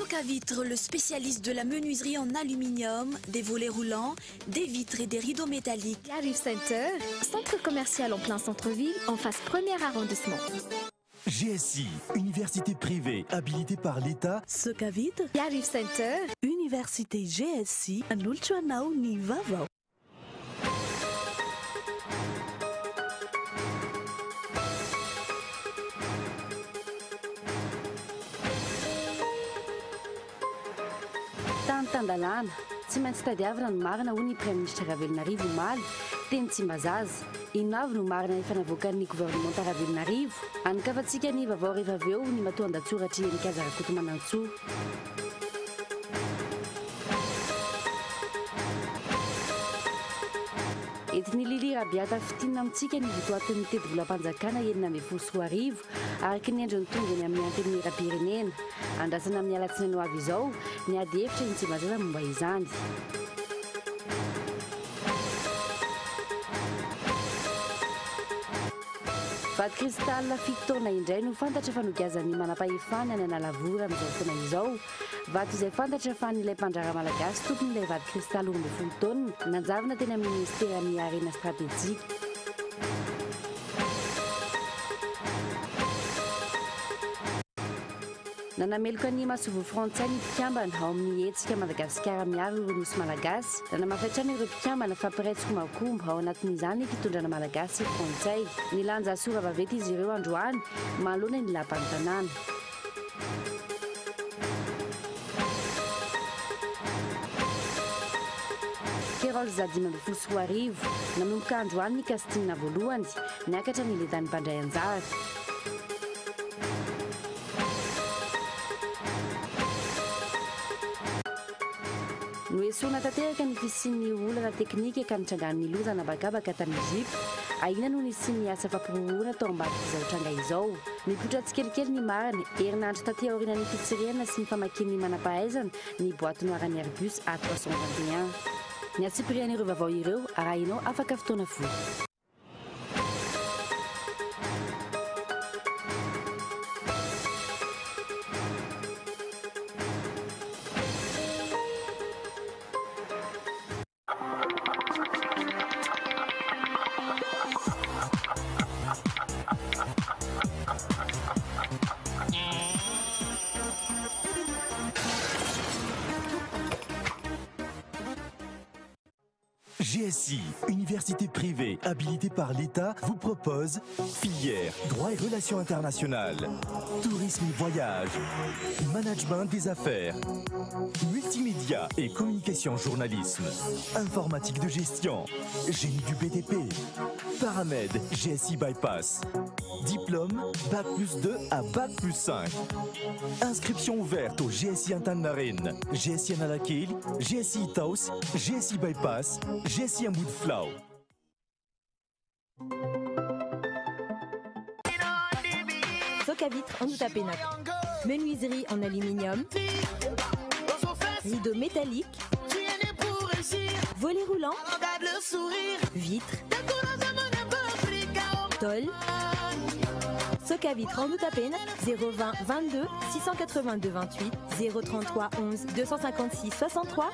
Socavitre, le spécialiste de la menuiserie en aluminium, des volets roulants, des vitres et des rideaux métalliques. Yarif Center, centre commercial en plein centre-ville, en face premier arrondissement. GSI, université privée habilitée par l'État. Socavitre, Yarif Center, université GSI, Nulchwanao ni Vavao. Tandalana, tsy maintsy tadiavina no marina hoy ny Premier ministre Ravelonarivo omaly, teny Tsimbazaza. Inona avy no marina efa navoakan'ny gouvernement Ravelonarivo. Anikafantsika ny vaovao rehefa avy eo ny matoan-datsoratra Enika Zarakotomanantsoa. Entin'ny Lili Rabiata fitinina amintsika ny votoatin'ny teti-bolam-panjakana £1.4 araky ny endriny tongony amin'ny anten'ny era-pirenena. Andrasana amin'ny alatsinainy ho avy izao ny ady hevitra ny Tsimbazaza momba izany. Vato kristal fitotaona indray no fantatra fa nogazan'ny manam-pahefana ny analavory amin'izao fotoana izao. Vato izay fantatra fa n'ilay mpandrara malagasy tompon'ilay vato kristal 12 taona nanjavina teny amin'ny ministera arena stratégique. Nanameloka ny masovo frantsay ny mpikambana ao amin'ny hetsika Madagasikara miaro ireo nosy malagasy. Nanamafatrana ireo mpikambana fampiraitsiko makombo ao anatin'izany fitondrana malagasy frantsay. Nilanja sora vavety izy ireo androany mahalona ny lapan'ny tanàna. Kerol Zadimandofolo nanomboka androany ny kastina voalohany niakatra ny ledan'ny mpandray anjara. Noesoana tanteraka ny fisian'ny olana teknika ka nitrangan'ny lozana bakabaka tany Egypte. Ahina no nisian'ny asa fampiroroana tao ambadik'izao tranga izao. Mipotra tsikelikely ny mariny, herinandro taty aorian'ny fitsiriana sy ny famakian'ny manam-pahaizana ny boîte noire ny Airbus A321. Ny atsipirian'ireo vaovao ireo arahinao afaka fotoana fohy. GSI, université privée habilitée par l'État, vous propose filière, droit et relations internationales, tourisme et voyage, management des affaires, multimédia et communication journalisme, informatique de gestion, génie du BTP, paramède GSI Bypass, diplôme Bac+2 à Bac+5. Inscription ouverte au GSI Antannarin, GSI Analakil, GSI Itaus, GSI Bypass, GSI Amboudflau. Socavitre en Outapenac. Menuiserie en aluminium. Rideaux métalliques. Volets roulants. Vitres. Tôle. Socavitre en Outapenac. 020 22 682 28 033 11 256 63.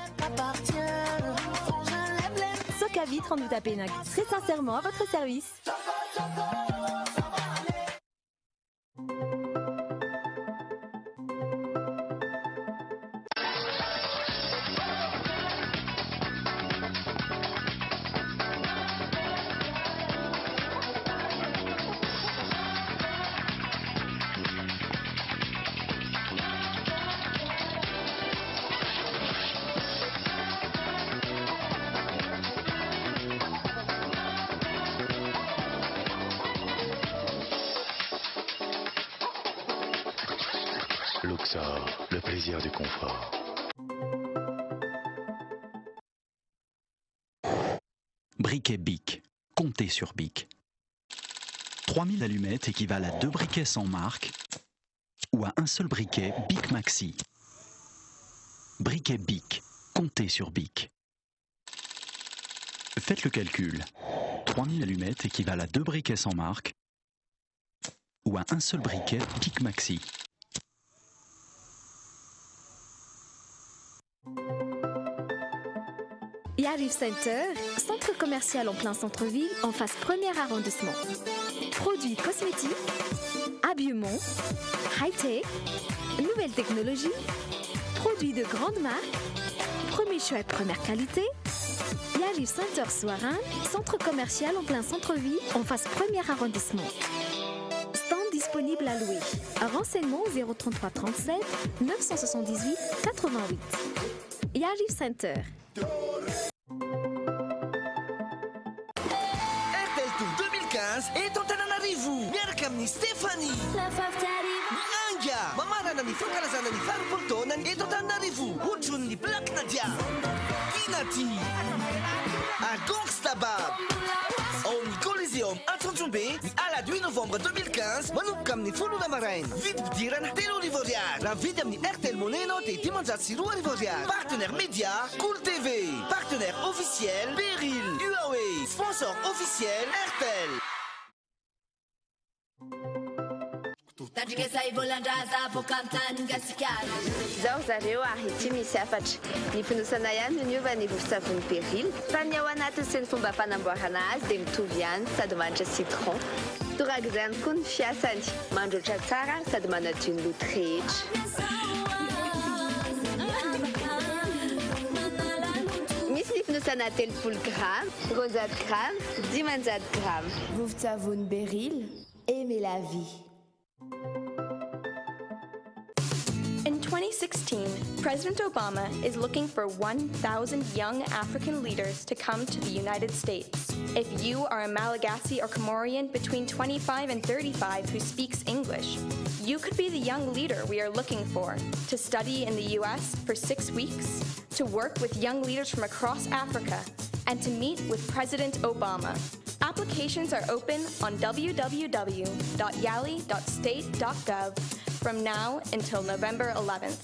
Socavitre en Outapenac. Très sincèrement à votre service. Luxor, le plaisir du confort. Briquet Bic. Comptez sur Bic. 3000 allumettes équivalent à 2 briquets sans marque ou à un seul briquet Bic Maxi. Briquet Bic. Comptez sur Bic. Faites le calcul. 3000 allumettes équivalent à 2 briquets sans marque ou à un seul briquet Bic Maxi. Yariv Center, centre commercial en plein centre-ville, en face premier arrondissement. Produits cosmétiques, habillement, high-tech, nouvelles technologies, produits de grande marque, premier choix et première qualité. Yariv Center Soirin, centre commercial en plein centre-ville, en face premier arrondissement. Stand disponible à louer. Renseignements 033 37 978 88. Yariv Center. RTL Tour 2015 est en Tananarivo. Miaraka amin'ny Stéphanie. Anga. Mamarana ny fankalazana ny vanim-potoana eto Antananarivo. Ohatron'ny Black Nadia, Kinati, Gangsta Bab. Ao ny Coliseum Antsontjombe ny alahady 8 novembre 2015 manomboka amin'ny 10 maraina. Vidy fidirana 3,000 ariary. Raha vidy amin'ny RTL Money ianao dia 502 ariary. Partenaire média Cool TV. Partenaire officiel Beryl, Huawei. Sponsor officiel RTL. Zao zareo ity misy afatra. Ny fonosana ihany no niova ny vovon-tsavony Beryl. Fa ny ao anatiny sy ny fomba fanamboarana azy dia mitovy ihany sady manitra citron. Toraga izany koa ny fiasany. Mandroatra tsara sady manadio ny loto rehetra. Misy ny fonosana 30 grammes, 20 grammes, 500 grammes. Vovon-tsavony Beryl, aimez la vie. In 2016, President Obama is looking for 1,000 young African leaders to come to the United States. If you are a Malagasy or Comorian between 25 and 35 who speaks English, you could be the young leader we are looking for to study in the US for 6 weeks, to work with young leaders from across Africa, and to meet with President Obama. Applications are open on www.yali.state.gov from now until November 11th.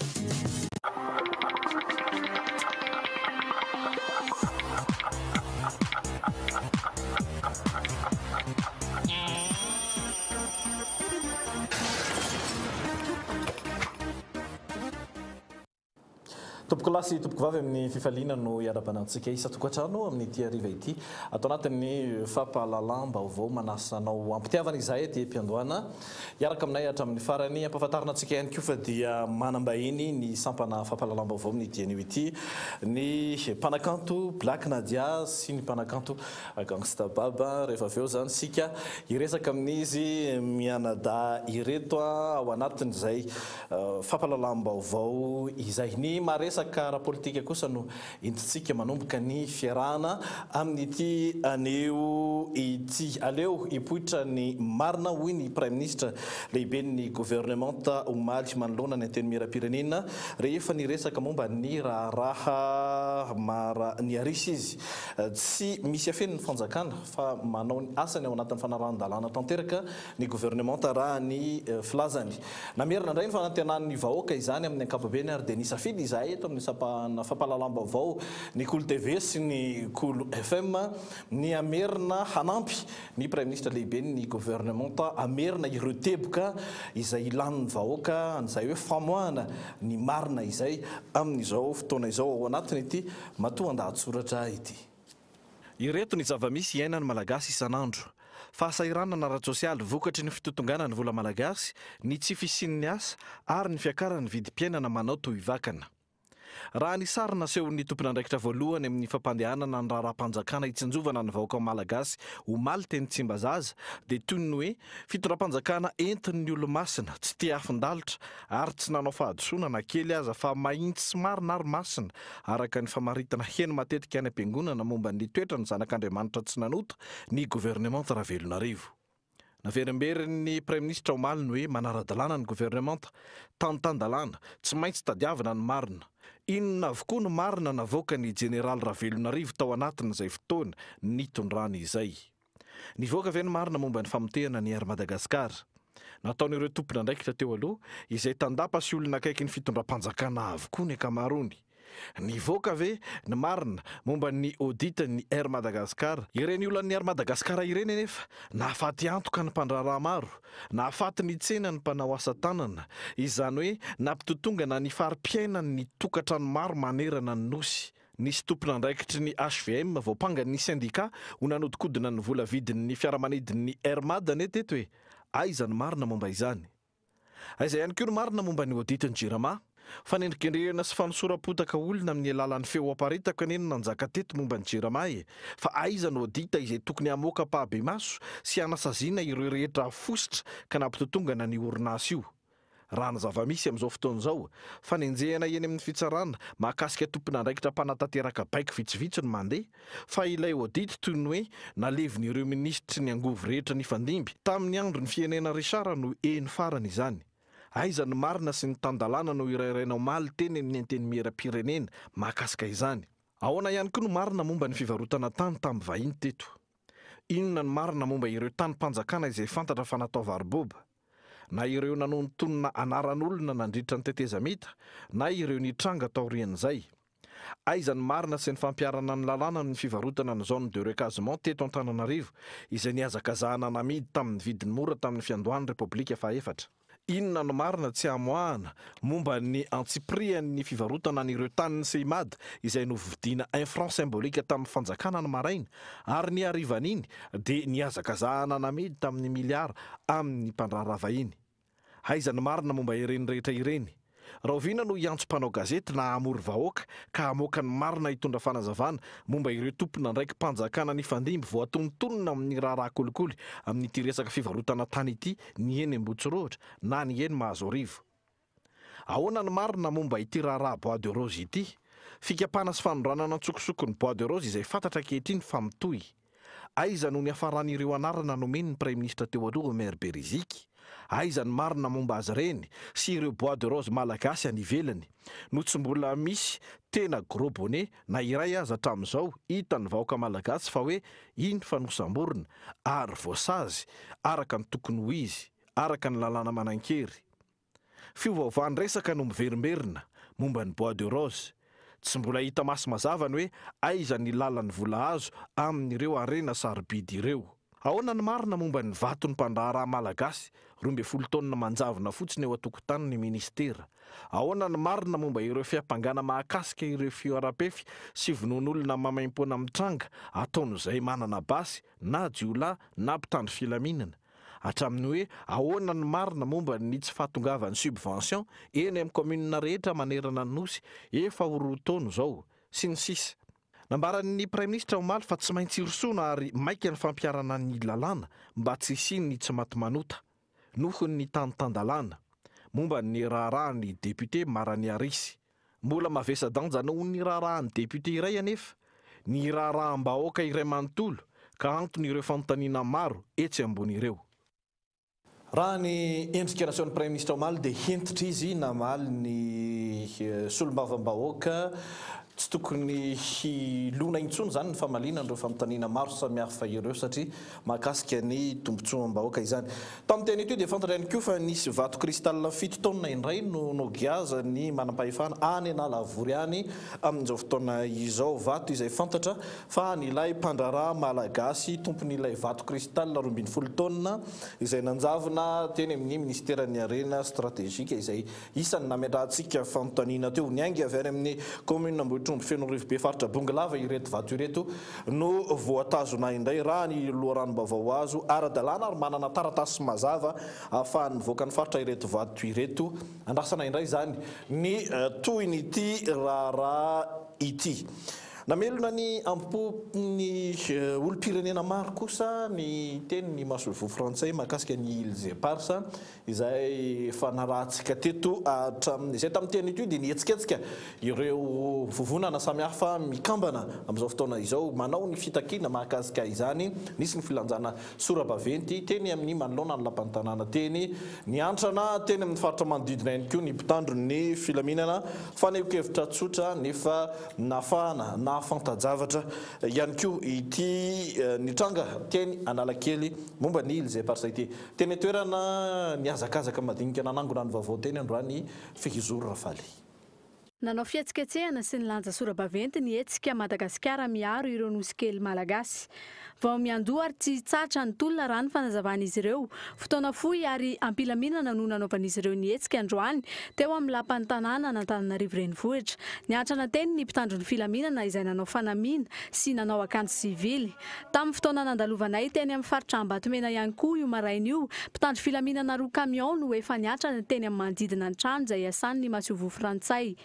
Tompoko lasy tompoko vavy amin'ny fifaliana no iara-banantsika isa tokantrano amin'ny ity hariva ity atao anatin'ny fampahalalam-baovao manasanao ampitiavana izahay ty mpiandohana iaraka aminay hatramin'ny farany ampahafantarina antsika ihany koa fa dia manambahiny ny sampana fampahalalam-baovao amin'ny ity anio ity ny mpanakanto Black Nadia sy ny mpanakanto Gangsta Baba rehefa aveo zany sika iresaka amin'izy mianada ireto ao anatin'izay fampahalalam-baovao izay ny maresa raha-politika kosa no entitsika manomboka ny fiarahana amin'ity aneo ity aleo ipoitra ny marina hoy ny prime ministre lehibe ny gouvernement omaly manoloana ny anteny miram-pirenena rehefa niresaka momba ny raha mara ny arisy izy tsy misy afeniny fanjakana fa manao ny asany ao anatin'ny fanarahan-dalàna tanteraka ny gouvernement raha ny filazany namerina indray ny fanantenan'ny vahoaka izany amin'ny ankapobeny ary dia nisafidy izahay eto amin'ny fampahalalam-baovao ny Cool TV sy ny Cool FM ny amerina hanampy ny prime ministre lehibe ny gouvernement amerina ireo teboka izay ilan'ny vahoaka an'izay hoe famoahana ny marina izay amin'izao fotoana izao ao anatiny ity matoa andahatsoratra ity. Ireto ny zava-misy iainany malagasy isan'andro. Fahasahiranana ara-tsosialy vokatry ny fitotongana ny vola malagasy, ny tsy fisian'ny asa ary ny fiakarany vidim-piainana manao toy ivakana. Raha ny sary nasehon'ny tompon'andraikitra voalohany amin'ny fampandehanana ny raharaham-panjakana hitsinjovana ny vahoaka malagasy omaly teny Tsimbazaza dia toy ny hoe fitondram-panjakana entin'ny olo-masina tsy tia afindalitra ary tsy nanao fahadisoana na kely aza fa mahitsy sy marina ary masina araka ny famaritana heno matetika any am-piangonana momba ny toetra ny zanak'Andriamanitra tsy nanota ny gouvernement Ravelonarivo. Naverimberiny prime ministre omaly ny hoe manara-dalàna ny gouvernement tan-tan-dalàna tsy maintsy tadiavana ny marina. Inona avokoa no marina navoaka ny général Ravelonarivo tao anatin'izay fotoana nitondrany izay. Nivoaka ve ny marina momba ny famotehana ny Air Madagascar. Nataon'ireo tompon'andraikitra teo aloha izay tandapa sy olona akaiky ny fitondram-panjakana avokoa ny ankamaroany. Nivoaka ve ny marina momba ny audit ny Air Madagascar. Ireny olan'ny Air Madagascar ireny nefa nahafaty antoka ny mpandraraha maro, nahafaty ny tsena ny mpanao asa tanana, izany hoe nampitotongana ny fari-piainany ny tokantrano maro manerana ny nosy. nisy tompon'andraikitry ny HVM voapangany syndicat ho nanodikodina ny vola vidin'ny fiaramanidin'ny Hermad ane teto hoe aiza ny marina momba izany. Aiza ihany koa ny marina momba ny auditiny Jirama fa nendrikendrena sy fanosorapotaka olona amin'ny alalan'ny feo aparitaka neny nanjaka teto momba ny Jirama fa aiza ny audita izay tokony hamoaka pahabemaso sy hanasaziana ireo rehetra fositra ka nampitotongana ny orinasa io. Raha ny zava-misy amin'izao fotoana izao fa nenjehana eny amin'ny fitsarana mahakasika tompon'andraikitra mpanatanteraka baiko vitsivitsy no mandeha fa ilay audit toy ny hoe nalevon'ireo ministry ny angovo rehetra ny fandimby tamin'ny andro ny fienena Richard no eny farany izany. Aiza ny marina sy ny tandalana no irairanao maly teny amin'ny anteny miera-pirenena mahakasika izany. Ahoana ihany koa no marina momba ny fivarotana tany tamin'ny vahiny teto. Inona ny marina momba ireo tany-panjakana izay fantatra fa natao varoboba, na ireo nanontonona anaran'olona nandritra ny tetezamita na ireo nitranga taorian'izay. Aiza ny marina sy ny fampiarana ny lalàna ny fivarotana ny zone de recasement teto Antananarivo izay niazakazahana namidy tamin'ny vidiny mora tamin'ny fiandohan'ny Repoblika faha-efatra. Inona ny marina tsy hamoahana momba ny antsiprian'ny fivarotana n'ireo tanin'ny Seimad izay novidiana 1 franc symbolika tamin'ny fanjakana ny maraina ary ny harivan'iny dia niazakazahana namidy tamin'ny miliara amin'ny mpandrara vahiny. Aiza ny marina momba ireny rehetra ireny. Raha oviana no hiantso mpanao gazety na hamory vahoaka ka hamoaka ny marina hitondra fanazavana momba ireo tompon'andraiky mpanjakana ny fandimby voatonontonona amin'ny raharaha kolikoly amin'ity resaka fivarotana tany ity ny eny Ambohitsiroatra na ny eny Mahazorivo. Ahoana ny marina momba ity raharaha Bois de Rose ity, fikapana sy fanondranana tsokosokony Bois de Rose izay fantatra ankehitriny fa mitohy. Aiza no ny hafaran'ireo anarana nomeny ny Prime Ministre teo aloha Omer Beriziky. Aiza ny marina momba azy ireny sy ireo Bois de Rose malagasy any ivelany no tsy mbola misy tena gros bonnet na iray aza hatramin'izao hita ny vahoaka malagasy fa hoe iny fanosamborona ary voasazy araka ny tokony ho izy, araka ny lalàna manan-kery. Fiovaovan'ny resaka no miverimberina momba ny Bois de Rose. Tsy mbola hita maso mazava ny hoe aiza ny lalan'ny vola azo amin'ireo arena sarobidy ireo. Ahoana ny marina momba ny vaton'ny mpandraharaha malagasy 12 taona manjavona fotsiny eo an-tokotanin'ny ministera. Ahoana ny marina momba ireo fiampangana mahakasika ireo fioram-pefy sy vonon'olona mamaim-poana mitranga ataon'izay manana basy na jiolahy na mpitandro filaminana. Hatramin'ny hoe ahoana ny marina momba ny tsy fahatongavan'ny subvention eny amin'ny commune rehetra manerana ny nosy efa ho 2 taona izao sy ny sisa. Nambaran'ny Prime Ministre omaly fa tsy maintsy irosoana ary maika ny fampiarana ny lalàna mba tsy hisiany tsy maty manota nohony ny tany-tandalàna momba ny raharahan'ny député Marany Arisy. Mbola mavesa-danja noho ny raharahan'ny député iray anefa ny raharaham-bahoaka iray manontolo ka antony ireo fanontaniana maro etsy ambony ireo. Raha ny endrika nasehoan'ny Prime Ministre omaly dia hentitra izy namaly ny solombavambahoaka tsy tokony hilona intsony zany ny famaliana ireo fanontaniana maro samihafa ireo satria mahakasika ny tombontsoam-bahoaka izany. Tamin'ny teny ito dia fantatra ihany koa fa nisy vato kristal 7 taona indray no nogiaza ny manam-pahefana any Analavory any amin'izao fotoana izao. Vato izay fantatra fa nilay mpandraharaha malagasy tompon'ilay vato kristal 12 taona izay nanjavona teny amin'ny ministeran'ny arena stratégique izay isan'ny nametrahantsika fanontaniana teo. Niainga avy any amin'ny commune Ambohitriombo Fenorivo be faritra Bongalava ireto vato ireto no voatazona indray raha ny loharanom-bavao azo ara-dalàna ary manana taratasy mazava ahafahany mivoaka ny faritra ireto vato ireto. Andrasana indray zany ny tohin'ity raharaha ity. Namelona ny ampopony olo-pirenena maro kosa ny teny ny masolvo frantsay mahakasika ny Îles Éparses izay fanarahantsika teto izay tamin'ny teny ito dia nihetsiketsika ireo vovonana samihafa mikambana amin'izao fotoana izao manao ny fitakiana mahakasika izany. Nisy ny filanjana sora-baventy teny amin'ny manoloana ny lapan'ny tanàna teny niantrana teny amin'ny faritra manodidina ihany koa ny mpitandro ny filaminana faneho-kevitra tsotra nefa nafahana na fantajavatra ihany koa ity nitranga teny Analakely momba ny Îles Éparses ity. Teny toerana niazakazaka madinika nanangona ny vaovao teny androany Fehizoro Rafaly. Nanao fihetsiketsehana sy ny lanja sora-baventy ny hetsika Madagasikara miaro ireo nosy kely malagasy. Vao miandoha ary tsy tsatra ny tolona raha ny fanazavan'izy ireo. Fotoana fohy ary ampilaminana no nanaovan'izy ireo ny hetsika androany teo amin'ny lapan'ny tanàna n'Antananarivo renivohitra. Niantrana teny ny mpitandro ny filaminana izay nanao fanamiana sy nanao akanjo sivily. Tamin'ny fotoana nandalovanay teny amin'ny faritra Ambatomena ihany koa io maraina io, mpitandro filaminana 2 camion no efa niantrana teny amin'ny manodidina ny trano izay iasan'ny Masiovo Frantsay.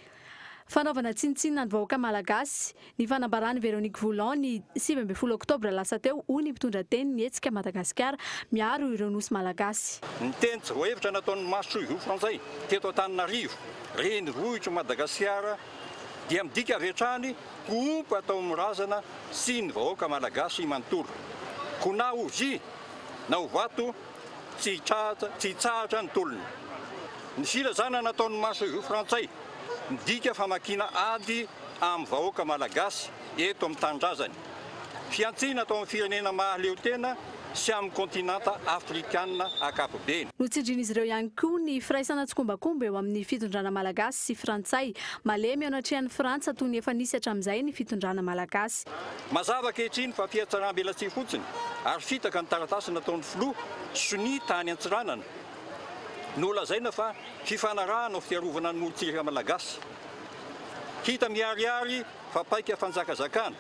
Fanaovana tsinitsinina ny vahoaka malagasy, ny fanambarany Véronique Voulon ny 17 oktobra lasa teo hoy ny mpitondra teny ny hetsika Madagasikara miaro ireo nosy malagasy. Ny teny tsy voahevitra nataon'ny Masiovo Frantsay teto Antananarivo, renivohitra Madagasikara dia midika avetrany kompy atao mirazana sy ny vahoaka malagasy manontolo. Ko na ho zy na ho vato tsy tsahatra ny tolony. Ny filazana nataon'ny Masiovo Frantsay midika famakina ady amin'ny vahoaka malagasy eto amin'ny tanindrazany. Fiantsiana atao amin'ny firenena mahaleo tena sy amin'ny kontinanta afrikanina ankapobeny. Notsidrin'izy ireo ihany koa ny firaisana tsokombakomba eo amin'ny fitondrana malagasy sy frantsay. Malemy anatrehan'ny Frantsa toy ny efa nisy hatramin'izay ny fitondrana malagasy. Mazava ankehitriny fa fihetsaram-belatsihy fotsiny ary fitaka ny taratasy nataon'ny filoha Sony tany Antsiranana. Nolazaina fa fifanarahana fiarovana ny olo-tsiraka malagasy. Hita miariary fa paika fanjakazakana.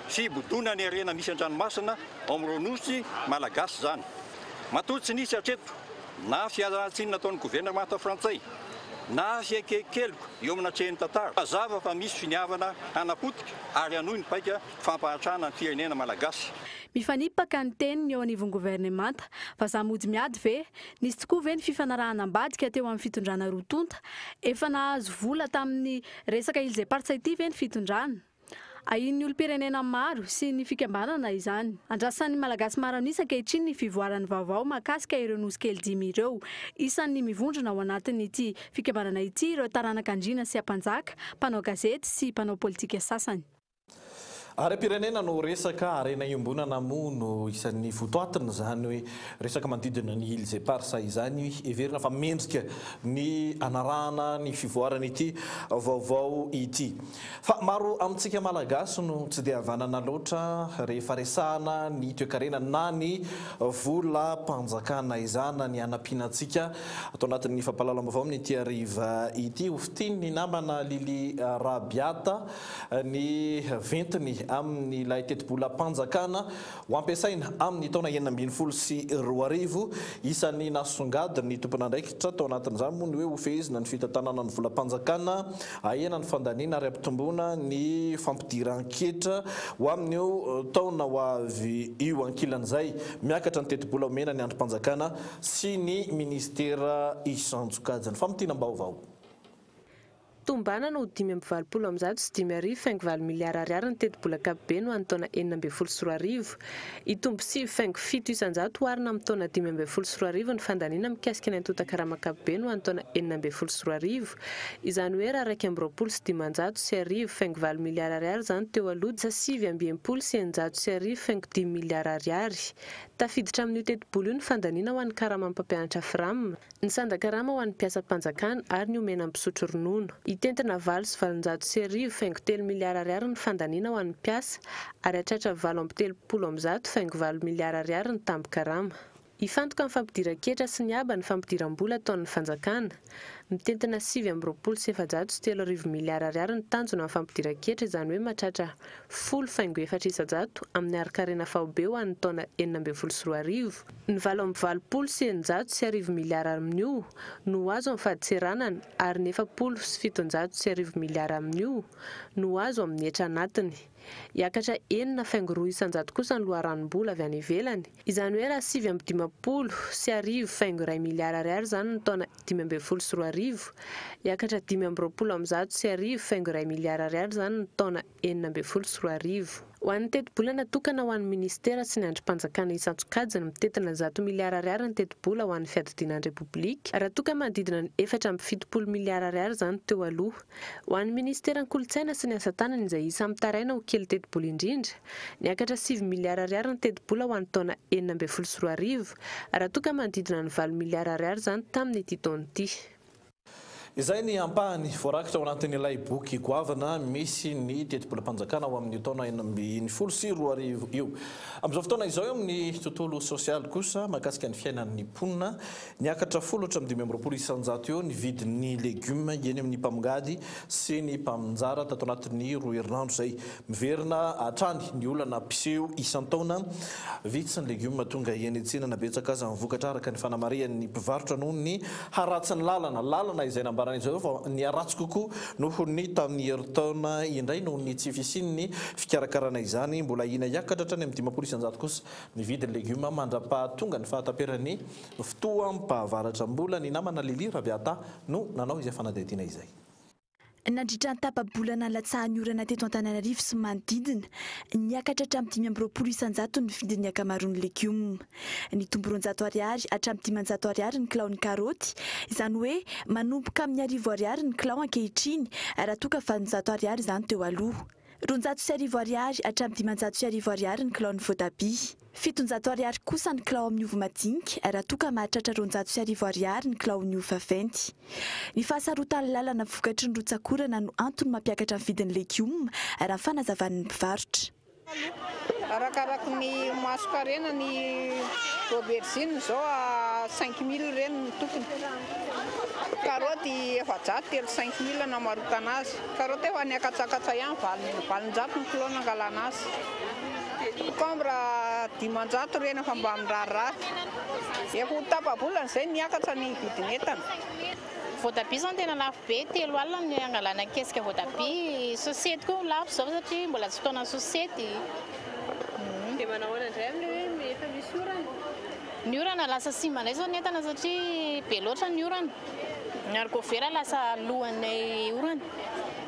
Fibodona ny arena misy an-dranomasina ao amin'ireo nosy malagasy zany. Matoa tsy nisy hatreto na fialantsiny nataon'ny gouvernemanta frantsay na fiakekeliko eo amin'ny hatrehan'ny tantara. Mazava fa misy finiavana hanapotika ary hanohy ny paika fampahatrana ny firenena malagasy. Mifanipaka ny teniny eo anivon'ny gouvernemanta, vazaha mody miady ve, nisy tokoa ve ny fifanarahana ambadika teo amin'ny fitondrana roa-tonta, efa nahazo vola tamin'ny resaka Ilze Partsay ity ve ny fitondrana? Ahin'ny olo-pirenena maro sy ny fikambanana izany. Andrasan'ny malagasy maro anisa ankehitriny ny fivoaran'ny vaovao mahakasika ireo nosy kely 10 ireo. Isan'ny mivondrona ao anatin'ity fikambanana ity ireo taranak'andriana sy ampanjaka, mpanao gazety sy mpanao politika sasany. Arem-pirenena no resaka arena iombonana moa no isan'ny votoatiny zany hoe resaka manodidina ny Ilze Partsay izany everina fa mendrika ny anarahana ny fivoarana ity vaovao ity. Fa maro amintsika malagasy no tsy dia havanana loatra rehefa resahana ny toe-karena na ny vola mpanjakana izana ny anampianantsika atao anatin'ny fampahalalam-baovao amin'ity hariva ity ofitiny ny namana Lily Rabiata ny ventiny amin'ny ilay teti-bola mpanjakana ho ampiasaina amin'ny taona 2024 isan'ny nasongadiny ny tompon'andraikitra tao anatin'izany moa ny hoe hofehezina ny fitantanana ny vola mpanjakana ahena ny fandaniana ary ampitomboana ny fampidiran-ketra ho amin'io taona ho avy io ankilan'izay miakatra ny teti-bola omena ny androm-panjakana sy ny ministera isanjokajany famitiana-baovao. Tombana no 5,7 miliara ariary ny teti-bola ankapobeny ho amin'ny taona 2024. Itombo 7,7 isanjato oharina amin'ny taona 2024 ny fandaniana mikasika ny antotan-karama ankapobeny ho amin'ny taona 2024. Izany hoe raha 2,909,7 miliara ariary zany teo aloha sa 7,910 miliara ariary. Tafiditra amin'io teti-bola io ny fandaniana ho an'ny karama mpampianatra FRAM, ny sandan-karama ho an'ny mpiasa-mpanjakana ary ny omena mpisotro ronono. Itentina 7,7 miliara ariary ny fandaniana ho an'ny mpiasa ary hatratra 7,7 miliara ariary ny tambo-karama. Ifantoka amin'ny fampidiran-ketra sy ny aba ny fampidiram-bola ataon'ny fanjakana. Mitentina 7,7 miliara ariary ny tanjona amin'ny fampidiran-ketra izany hoe mahatratra 10,4 amin'ny ari-karena fahobe ho an'ny taona 2024. Ny 7,9 miliara amin'io no azo amin'ny fahadiseranana ary ny 7,7 miliara amin'io no azo amin'ny hetra anatiny. Iakatra 9,2 isanjato kosa ny loharanom-bola avy any ivelany. Izany hoe raha 7,9 miliara ariary zany ny taona 2024. Iakatra 5,2 miliara ariary zany ny taona 2024. Ho an'ny teti-bola natokana ho an'ny ministera sy ny androm-panjakana isantsokajiny mitentina 100 miliara ariary ny teti-bola ho an'ny fiadidinan'ny repoblika. Raha toka manodidina ny 7,70 miliara ariary zany teo aloha. Ho an'ny ministeran'ny kolotsaina sy ny asa-tanana izay isa mitaraina ho kely teti-bola indrindra. Niakatra 7 miliara ariary ny teti-bola ho an'ny taona 2024. Raha toka manodidina ny 7 miliara ariary zany tamin'ity taona ity. Izay ny ampahany voarakitra ao anatin'ilay boky goavana misy ny teti-bola-panjakana ao amin'ny taona 2024 io. Amin'izao fotoana izao amin'ny tontolo sosialy kosa mahakasika ny fiainan'ny mponina niakatra 10 eo ny vidin'ny legioma eny amin'ny mpamongady sy ny mpamonjara tato anatin'ny 2 herinandro izay miverina hatrany ny olana mpiseho isan-taona vitsy ny legioma tonga eny an-tsena na betsaka aza mivokatra araka ny fanamarian'ny mpivarotra noho ny haratsy ny lalana izay nambarana izao fa ny aratsy kokoa noho ny tamin'ny heritaona indray noho ny tsy fisian'ny fikarakarana izany mbola ina hiakatra hatrany amin'ny 500 kosa ny vidin'ny legioma mandra-pahatonga ny fahataperany fotoam-pahavaratra-mbola ny namana Lili Rabiata no nanao izay fanadihadiana izay. Nandritra ny tapa-bolana latsahany orana teto Antananarivo sy manodidina niakatra hatramin'ny 500 ny vidin'ny ankamaroan'ny legioma. Nitombo 400 ariary hatramin'ny 500 ariary ny kilao ny karaoty, izany hoe manomboka amin'ny 10 ariary ny kilao ankehitriny raha toa ka 900 ariary izany teo aloha. 410 ariary hatramin'ny 510 ariary ny kilao ny voatabia. 700 ariary kosa ny kilao amin'ny ovy madinika raha toa ka mahatratra 410 ariary ny kilao ny ovy vaventy. Ny fahasarotan'ny lalana vokatry ny rotsakorana no antony mampiakatra ny vidin'ny legioma raha fanazavan'ny mpivarotra. Arakaraka ny masokarena ny aubergine zao 5000 reny ny tokony. Karoty efa jato telo 5000 namarotana azy. Karoty efa niakatsakatsa ihany valonjato ny kilao nangalana azy. Kombra 500 reny efa mba mirarara. Efa ho tapa-bolana izay niakatra ny vidin'entana. Voatabia zany tena lafo be, 3 alina ny angalana kesika voatabia. Sosety koa lafo zao satria mbola tsy fotoana sosety. Dia manao indray amin'ny efa misy orana? Ny orana lasa simba indray zao ny entana satria be loatra ny orana. Ny haricot-vert lasa lohan'ny orana.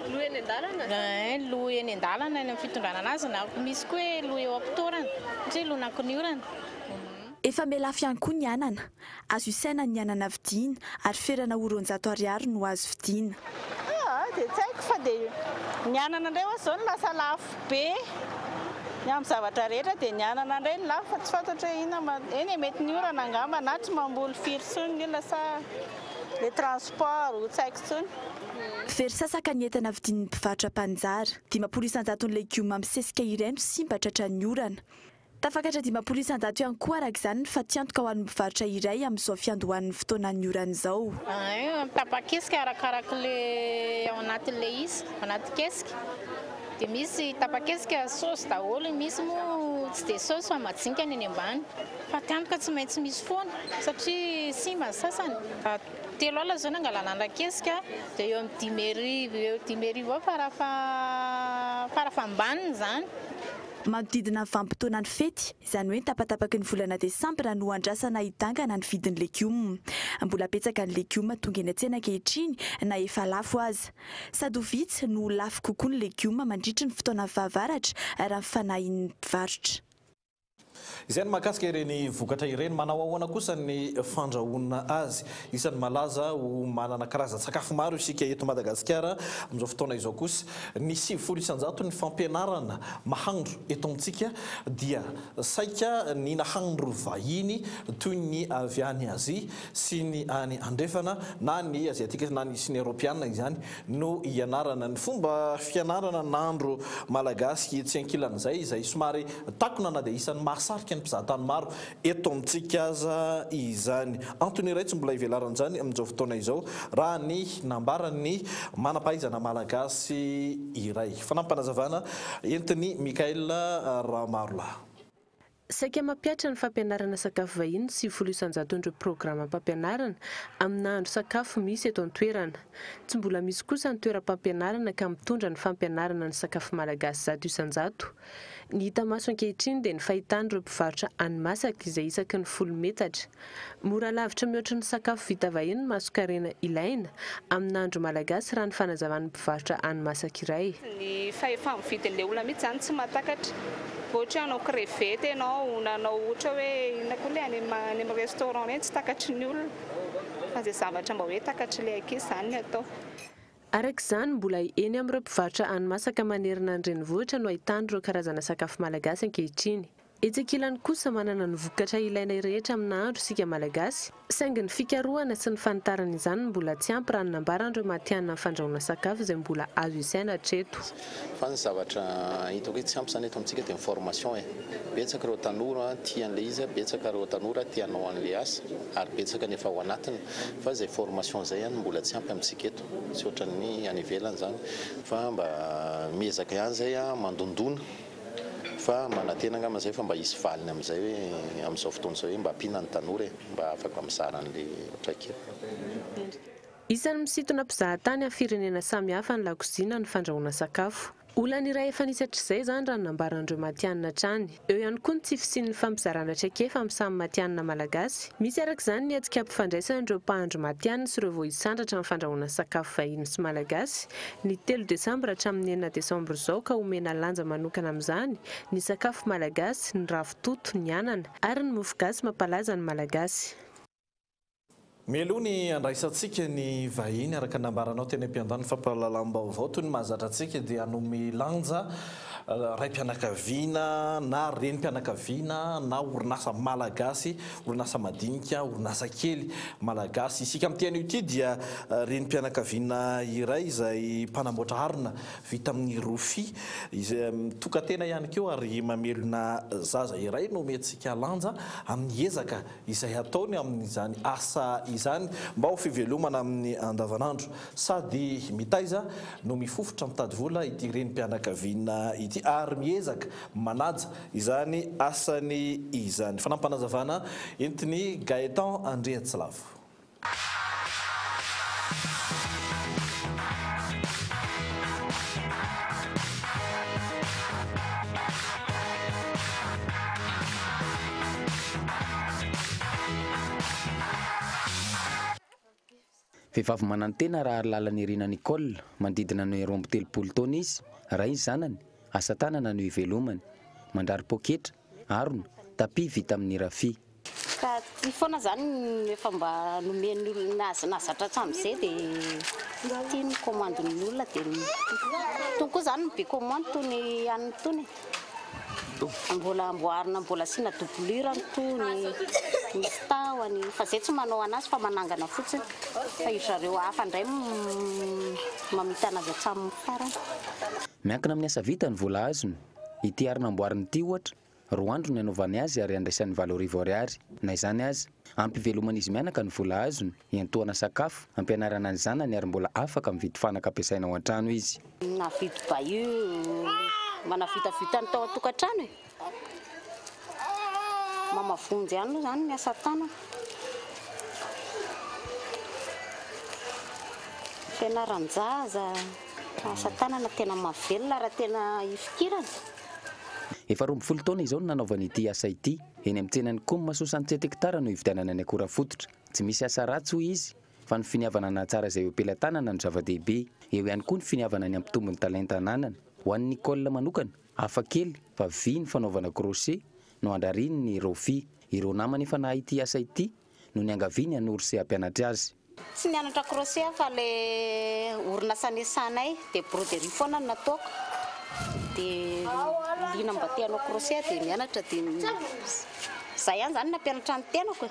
Loha eny an-dalana? Loha eny an-dalana ny fitondrana anazy na misy koa hoe loha eo am-pitorana satria lonako ny orana. Efa mialafy ihany koa ny anana. Azo isaina ny anana vidiana ary ferana 400 ariary no azo vidiana. Dia tsy haiko fa dia ny anana indray oa zao no lasa lafo be. Ny amin'ny zavatra rehetra dia ny anana indray no lafo fa tsy fantatra inona eny mety ny orana angamba na tsy mamboly firy tsony ny lasa le transport tsy haiko tsony. Very sasaka ny entana vidin'ny mpivarotra mpanjara. 500 ny legioma misesika iray no simba tratra ny orana. Tafakatra 500 ihany koa araka izany fa tsy antoka ho an'ny mpivarotra iray amin'izao fiandohan'ny fotoanan'ny orana izao. Tapa-kesika arakaraka le ao anatin'le izy, anaty kesika. Dia misy tapa-kesika saosy daholo, misy moa tsy dia saosy fa majinika ny eny ambany. Fa tiantoka tsy maintsy misy foana satria simba ny sasany. 3 alina zao ny angalana an-kesika dia eo amin'ny 10,000 eo farafambaniny izany. Manodidina ny vanim-potoana ny fety, izany hoe tapatapaky ny volana Desambra no andrasana hidangana ny vidin'ny legioma. Mbola betsaka ny legioma tonga eny an-tsena ankehitriny na efa lafo aza. Sady ho vitsy no lafo kokoa ny legioma mandritra ny fotoana fahavaratra raha fanahin'ny mpivarotra. Izay ny mahakasika ireny vokatra ireny manao ahoana kosa ny fandrahoana azy. Isan'ny malaza ho manana karazan-tsakafo maro isika eto Madagasikara amin'izao fotoana izao kosa. Ny 70 isanjato ny fampianarana mahandro eto amintsika dia saika ny nahandro vahiny toy ny avy any Azia sy ny any andrefana na ny aziatika na ny sy ny Europiana izany no ianarana ny fomba fianarana nahandro malagasy tsy ankilan'izay izay somary takona na dia isan'ny mahasarika ny mpizahatany maro eto amintsika aza izany. Antony iray tsy mbola ivelarana izany amin'izao fotoana izao raha ny nambarany manam-pahaizana malagasy iray. Fanampanazavana entiny Mikael Ramarola. Saika mampiatra ny fampianarana sakafo vahiny sy 10 ireo programa mpampianarana amin'ny andro sakafo misy eto an-toerana. Tsy mbola misy kosa ny toeram-pampianarana ka mitondra ny fampianarana ny sakafo malagasy 100 Ny hita maso ankehitriny dia ny fahitan'ireo mpivarotra hani-masaka izay isaky ny 10 metatra. Mora lavitra mihoatra ny sakafo vita vahiny masokarena ilaina amin'ny andro malagasy raha ny fanazavan'ny mpivarotra hani-masaka iray. Ny fahefa-mividin'ilay olona mihitsy izany tsy mahatakatra. Ohatra hanao crevette ianao, nanao ohatra hoe inona koa ilay any amin'ny restaurant eny tsy takatry ny olona. Fa izay zavatra mba hoe takatry ilay ankizy izany ny atao. Araka izany mbola eny amin'ireo mpivarotra hani-masaka manerana ny renivohitra no ahitan'ireo karazana sakafo malagasy ankehitriny. Etsakilany kosa manana ny vokatra ilaina rehetra amina andro sika malagasy saingy ny fikarohana sy ny fanitarana izany mbola tsy ampy raha nambaran'ireo matianina ny fandrahoana sakafo izay mbola azo isaina hatreto. Fa ny zavatra hitako hoe tsy ampy zany eto amintsika dia ny formation e. Betsaka ireo tanora tian'le izy, betsaka ireo tanora tianao an'le asa ary betsaka nefa ao anatiny fa izay formation izay ihany mbola tsy ampy amintsika eto tsy ohatran'ny any ivelany zany fa mba miezaka ihany zay mandondona fa manatena ngamba zay fa mba hisy valiny amin'izay hoe amin'izao fotoana izao hoe mba ampiana ny tanora e mba afaka mizara an'le traikefa. Isan'ny misintona mpizahatany amin'ny firenena samihafa ny lakozia ny fandrahoana sakafo. Olana iray efa nisatr'izay izany raha nambaran'ireo matianina hatrany. Eo ihany koa ny tsy fisian'ny fampizarana traikefa amin'ny samy matianina malagasy. Misy araka izany ny hetsika ampifandraisana ireo mpahandro matianina sy ireo vao hisandratra amin'ny fandrahoana sakafo vahiny sy malagasy. Ny 3 Desambra hatramin'ny 9 Desambra izao ka omena lanja manokana amin'izany ny sakafo malagasy, ny ravitoto, ny anana ary ny mofogasy mampalaza ny malagasy. Mialoha ny andraisantsika ny vahiny araka nambaranao teny am-piandany fampahalalam-baovao toy ny mahazatra antsika dia hanome lanja raim-pianakaviana na renim-pianakaviana na orinasa malagasy, orinasa madinika, orinasa kely malagasy. Isika amin'ity anio ity dia renim-pianakaviana iray izay mpanamboatra harona vita amin'ny rofia izay tokatena ihany koa ary mamelona zaza iray no mentsika lanja amin'ny ezaka izay ataony amin'izany asa izany mba ho fivelomana amin'ny andavanandro sady mitaiza no mifofotra mitady vola ity renim-pianakaviana ity ary miezaka manaja izany asany izany. Fanampanazavana entiny Gaëtan Andriatsilavo. Vehivavy manantena raha ary lalany Irina Nicole mandidina ny rombo 30 taona izy, raha izy zanany asa tanana no ivelomany, mandrary poketra, arona, tapi vita amin'ny rafia. Ka ty foana zany efa mba nomeny olona nazatra hatramin'izay dia tiany komandon'ny olona dia tony koa zany be komando tony an'ny tony mbola amboarina mbola sina doublure tony misy tahony fa zay tsy manao anazy fa manangana fotsiny fa io zareo hafa indray mamita anazy hatramin'ny farany. Miankina amin'ny asa vita ny vola azony. Ity arina amboariny ity ohatra 4 andro ny anaovany azy ary andraisan'ny 4 ariary. Na izany azy ampy velomany izy mianaka ny vola azony, iantohana sakafo, ampianarana ny zanany ary mbola afaka mividy fanaka ampiasaina ao an-trano izy. Navidy bahut manavitavita ny tao an-tokantrano e. Mamavonjy ihany zany ny asa tanana. Fianaran-jaza, asa tanana tena mavelona raha tena ifikirana. Efa 12 taona izao no nanaovany ity asa ity. Eny amin'ny tsenany Koum 67 hektara no ividianana ny akora fototra. Tsy misy asa ratsy hoy izy, fa ny finiavana na tsara izay opelan-tanana no zava-dehibe. Eo ihany koa ny finiavana ny ampitombo ny talenta ananana. Ho an'ny Nicole manokana, hafa kely fa vy ny fanaovana crochet no andrariny ny rofia. Ireo namany efa nahay ity asa ity no niangaviany hanorse hampianatra azy. Tsy nianatra crochet fa le orinasa nesanay dia broderie foana no nataoko. Dia lina mba tianao crochet dia mianatra dia zay ihany zany nampianatra ny tenako e.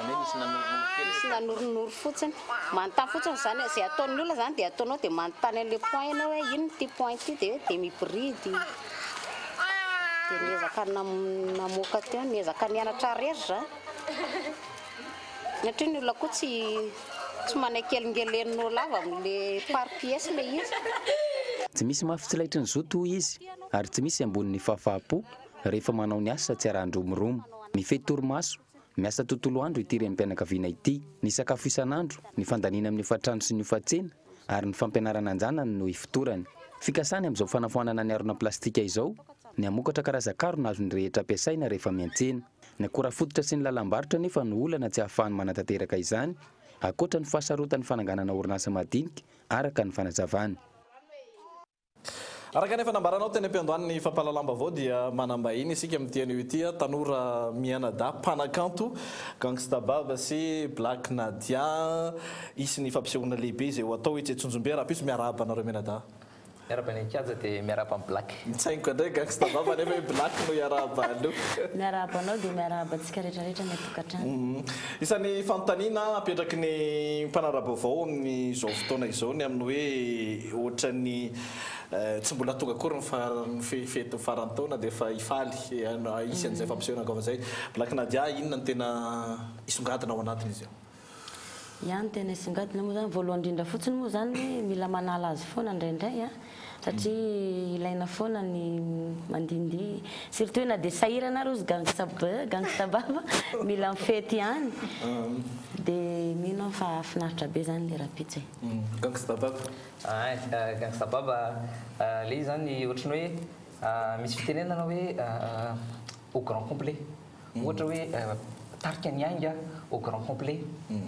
Misy nanoronoro fotsiny manontany fotsiny zany zay ataon'ny olona zany dia ataonao dia manontany an'le point ianao hoe ino ty point ity dia mibridy dia niezaka namoaka teo niezaka nianatra rery satria ny olona koa tsy manay kelingelenino lava amin'le par pièce le izy. Tsy misy mafitsylaitry ny zoto izy ary tsy misy ambonin'ny fahafahapo rehefa manao ny asa tsy arahandromiromo. Mifety torimaso, miasa tontolo andro ity renim-pianakaviana ity, ny sakafo isan'andro, ny fandaniana amin'ny ofatrano sy ny ofatsena ary ny fampianarana anjanany no ifitorany. Fikasany amin'izao fanafoanana ny arona plastika izao, ny amokatra karazan-karona azony rehetra ampiasaina rehefa miantsena. Ny akora fototra sy ny lalam-barotra nefa no olana tsy ahafahany manatanteraka izany, akoatra ny fahasarotan'ny fananganana orinasa madinika araka ny fanazavany. Araka nefa nambaranao teny am-piandohan'ny fampahalalam-baovao dia manambahiny isika amin'ity anio ity tanora mianada mpanakanto Gangsta Baba sy Black Nadia isy ny fampisehoana lehibe izay ho atao etsy Tsonjombe raha piso miarahaba anareo mianada. miaraba ny ankaja dia miaraba amin'ny black. Mitsainiko indray gangsta baba nefa hoe black no iaraba aleo. Miaraba anao dia miaraba antsika rehetrarehetra ny tokantrano. Isan'ny fanontaniana apetraky ny mpanarabavao amin'izao fotoana izao ny amin'ny hoe ohatran'ny tsy mbola tonga akory ny fety farantaona dia efa ifaly isan'izay fampisehoana gava zay. Black Nadia inona ny tena isongadina ao anatiny izy io? Ihany tena isongadina moa zany voalohany indrindra fotsiny moa zany mila manala azy foana indraindray satria ilaina foana ny mandindy surtout na dia sahirana rozy gangsta baba mila mifety ihany dia mino fa finaritra be zany le rapitsy. Gangsta baba? Gangsta baba le izy zany ohatrany hoe misy fitenenana hoe au grand complet. Ohatra hoe tarika ny ainga au grand complet,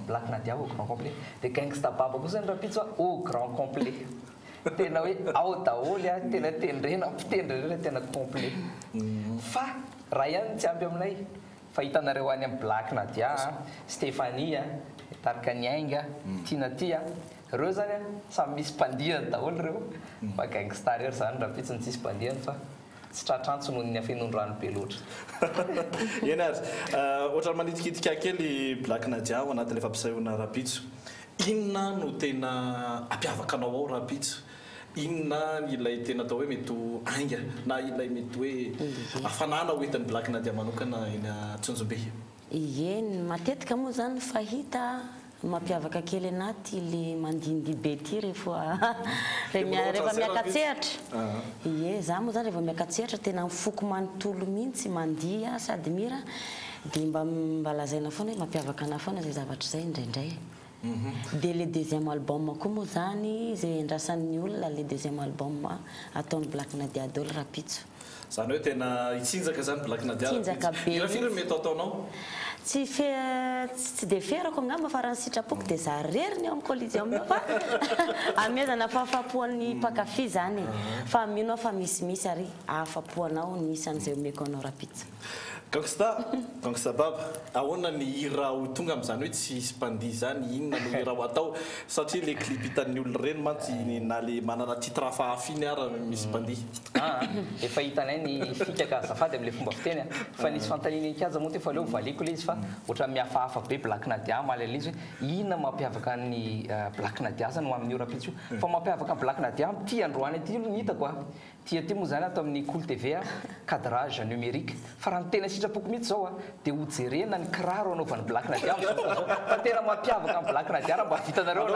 Black Nadia au grand complet, dia gangsta baba kosa ny rapitso au grand complet. Tena hoe ao daholy tena tendrena mpitendrena tena complet. Fa raha ihany tsy ampy aminay fa hitanareo any amin'ny Black Nadia, Stéphanie, tarika ny ainga, Tina Tia, reo zany samy misy mpandihany daholo reo. Fa gangsta rery zany rapitso ny tsisy mpandihany fa tsy tratrantso noho ny afenondrano be loatra. Eny ary ohatra manitikitika kely Black Nadia ao anatin'ilay fampisehoana rapitso. Inona no tena ampiavaka anao ao rapitso? Inona ilay tena atao hoe mety aingana na ilay mety hoe hafanana hoentin'ny Black Nadia manokana eny Tsonjombe? Eny matetika moa zany fahita mampiavaka kely anaty le mandindy be ty rehefa miakatsehatra. Ie, za moa zany rehefa miakatsehatra tena mifoko manontolo mihitsy mandia sady mira dia mba lazaina foana hoe mampiavaka ana foana zay zavatra zay indraindray. Dia le deuxième album koa moa zany zay andrasan'ny olona le deuxième album ataon'ny Black Nadia daholo rapitso. Zany hoe tena itsinjaka zany Black Nadia. Itsinjaka be. Ira firy mety ataonao? Tsy dia ferako angamba fa raha ny sitrapoko dia za reriny ao amin'ny collision aminao fa amezana fahafapoan'ny mpakafy zany fa mino fa misimisy ary ahafapoanao ny isan'izay omeko anao rapitso. Gangsta baba, ahoana ny hira ho tonga amin'izany hoe tsy hisy mpandihy zany, inona no hira ho atao satria le clip hitan'ny olona reny mantsy na le manana titre fahafiny ara misy mpandihy. Efa hitanay ny fikaka azafady amin'ilay fomba fiteny fa nisy fanontaniana ankaja moa fa leo valiko le izy fa ohatra mihafahafa be Black Nadia malala izy hoe inona mampiavaka ny Black Nadia zany ho amin'ny rapitso fa mampiavaka Black Nadia ty androany aty olo ny hitako tia ty moa zany atao amin'ny Cool TV cadrage numérique fa raha ny tena sitrapoko mihitsy zao dia hojerena ny kiraro anaovan'ny Black Nadia fa tena mampiavaka amin'ny Black Nadia raha mba vitanareo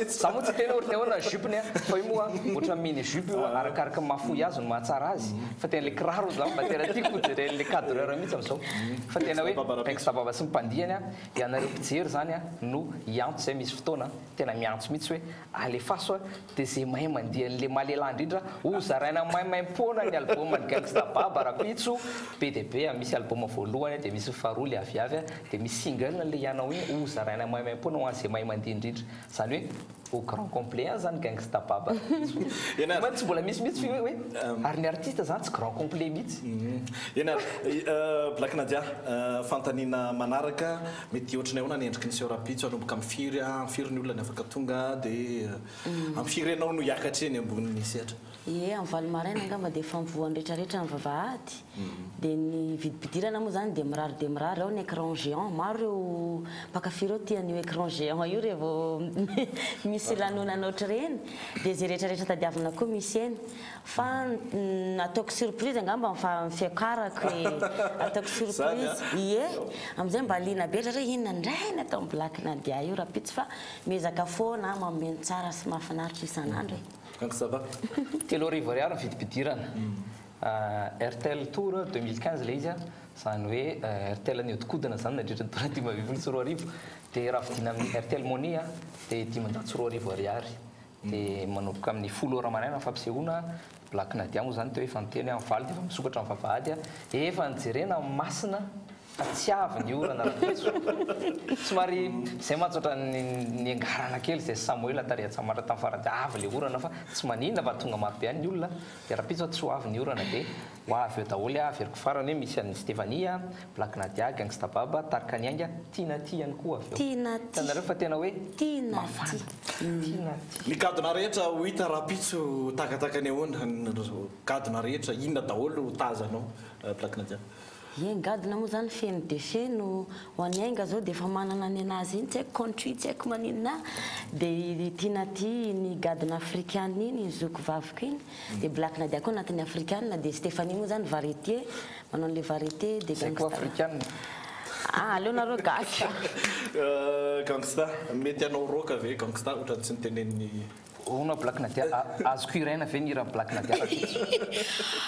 za moa tsy tena ohatrany ahoana jupony fa io moa ohatra mini jupe io arakaraka mahafoy azy no mahatsara azy fa tena le kiraro zao mba tena tiako hojerena le cadreur mihitsy amin'izao fa tena hoe gangsta baba sy mipandihany ianareo mpijery zany no iantso zay misy fotoana tena miantso mihitsy hoe alefaso dia zay mahay mandihan'le malela indrindra hozaraina maimaim-poana ny album ny gangsta baba rapitso be dia be misy album voalohany dia misy faharoa le aviavy dia misy single le ianao iny hozaraina maimaim-poana ho an'izay mahay mandiha indrindra zany hoe au grand complet zany gangsta baba tsy mbola misy hoe ary ny artiste zany tsy grand complet mihitsy. Ena Black Nadia fantaniana manaraka mety ohatrany ahoana ny endriky ny seho rapitso anomboka mifiry ny olona ny afaka tonga dia amifiry ianao no hiakatreny ambony sehatra. Ie, amin'ny valo maraina angamba dia efa mivoany rehetrarehetra ny vavahady dia ny vidipidirana moa zany dia mirary ao ny écran géant maro ireo mpakafy ireo tian'io écran géant io rehefa misy lanonana ohatr'ireny dia zay rehetrarehetra tadiavina koa misy eny fa ataoko surprise angamba mifiakarako ataoko surprise. Ie, amin'izay mba liana be ohatra hoe inona indray ny atao Black Nadia io rapitso fa miezaka foana mameno tsara sy mahafinaritra isan'andro telo arivo ariary ny vidipidirana RTL Tour 2015 le izy zany hoe RTL niodikodina zany nandritra ny taona 5.4 dia raha vidina amin'ny RTL Money dia 500 ariary dia manomboka amin'ny 10 ora maraina fampisehoana Black Nadia moa zany teo efa niteny amin'ny valy dia efa misokatra amin'ny vavahady efa nijerena masina tsy avy ny orana rapitso somary zay matsotra ny angarana kely zay Samuel Tariatsamatra tamin'ny farany avy le orana fa tsy maninona fa tonga maro be any olona dia rapitso tsy ho avy ny orana dia ho avy eo daholo averiko farany hoe misy an'ny Stefania Black Nadia Gangsta Baba Tarkanianga Tina Ty ihany koa avy eo tanareo fa tena hoe mafana Tina Ty ny gadona rehetra ho hita rapitso takatakany ahoana gadona rehetra inona daholo tazanao Black Nadia gadona moa zany feno de feno ho any ainga zao dia efa manana ny anazy iny tsy haiko country tsy haiko maninona dia Tina Ty ny gadona africaine iny ny zoko vaviko iny dia Black Nadia koa anatin'ny africaine dia Stéphanie moa zany variété manao an'le variété de gangsta africaine aleo nareo gasy gangsta mety anao roka ve gangsta ohatra tsy niteneniny ona Black Nadia azoko iraina ve ny Black Nadia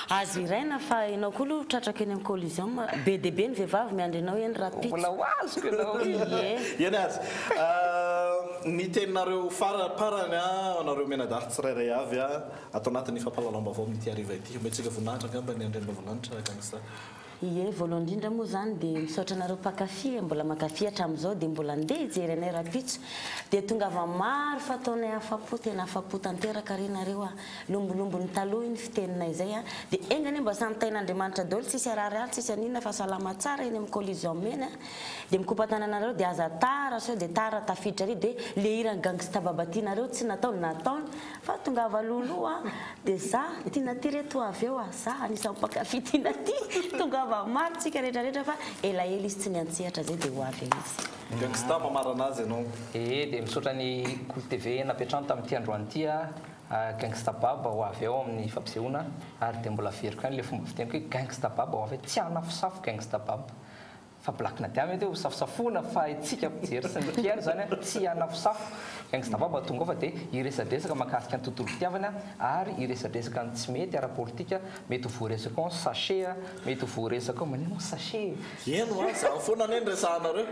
azo iraina fa ianao koa aloha tratraka eny amin'ny collision be dia be ny vehivavy miandry anao eny rapitso mbola azoko ianao eny azy ny teninareo faraparany anareo menadary tsirairay avy atao anatin'ny fampahalalam-baovao amin'ity hariva ity omentsika voninahitra angamba ny andrenina voninahitra gangsta ie voalohany indrindra moa zany dia misaotra anareo mpakafy mbola makafy hatramin'izao dia mbola andeha hijery anay rapitso dia tonga ava maro fataonay afapo tena afapo tanteraka renareo lombolombo ny taloha iny fiteninay zay dia engany mba santain'Andriamanitra daholo tsisy arariary tsisy anina fa salama tsara eny amin'ny collision mena dia mikompatananareo dia aza tara sao dia tara tafiditra ry dia le hirany Gangsta Baba tianareo tsy nataony nataony fa tonga ava loloa dia za Tina Ty reto avy eo za anisan'ny mpakafy Tina Ty tonga maro tsika rehetrarehetra fa elaela izy tsy ny antsehatra zay dia ho avy izy gangsta mamarana azy ianao dia misaotra ny Cool TV napetrano tamin'ity androany ity Gangsta Baba ho avy eo amin'ny fampisehoana ary dia mbola veriko any le fomba fiteniko hoe Gangsta Baba ho avy tsy hanafosafo Gangsta Baba fa Black Nadia mety hoe safosafoana fa itsika mijery sy nypiary zany tsy hanafosafo Gangsta Baba tonga fa dia iresadresaka mahakasika ny tontolo fitiavana ary iresadresaka ny tsy mety ara-politika mety ho voaresaka ao sachet mety ho voaresaka ao manino sachet eno za foana any resahanareo